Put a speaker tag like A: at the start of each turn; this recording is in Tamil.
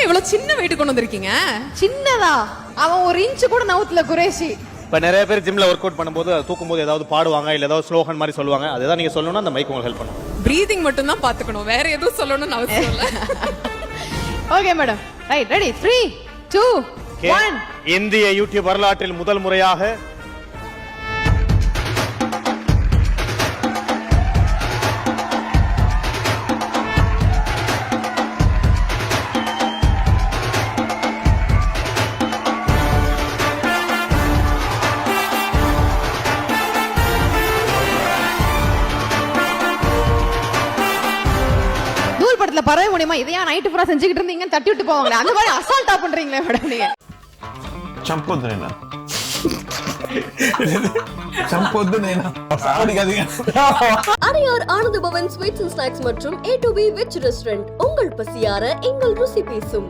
A: இவ்வளவு சின்ன வெயிட் கொண்டு வந்திருக்கீங்க?
B: சின்னதா? அவன் ஒரு இன்ச் கூட நவுத்துல குரேஷி.
C: இப்ப நிறைய பேர் ஜிம்ல ஒர்க் அவுட் பண்ணும்போது தூக்கும் போது ஏதாவது பாடுவாங்க இல்ல ஏதாவது ஸ்லோகன் மாதிரி சொல்லுவாங்க. அதுதான் நீங்க சொல்லணும்னா அந்த மைக் உங்களுக்கு ஹெல்ப் பண்ணும்.
A: பிரீதிங் மட்டும் தான் பாத்துக்கணும், வேற எதுவும் சொல்லணும்னு அவசியம் இல்ல.
B: Okay madam, right, ready, 3 2 1.
C: இந்திய யூடியூப் வரலாற்றில் முதல் முறையாக
B: பறவை முடியுமா? இதையா நைட்டு பூரா செஞ்சுக்கிட்டு இருந்தீங்கன்னு தட்டி விட்டு போவாங்களே, அந்த மாதிரி அசால்ட்டா பண்றீங்களே மேடம் நீங்க.
D: சம்பொதுனேனா சம்பொதுனேனா சாடிக்காதீங்க.
E: Adyar Ananda Pawan sweets and snacks மற்றும் A to B veg restaurant. உங்கள் பசியார எங்கள் ருசி பேசும்.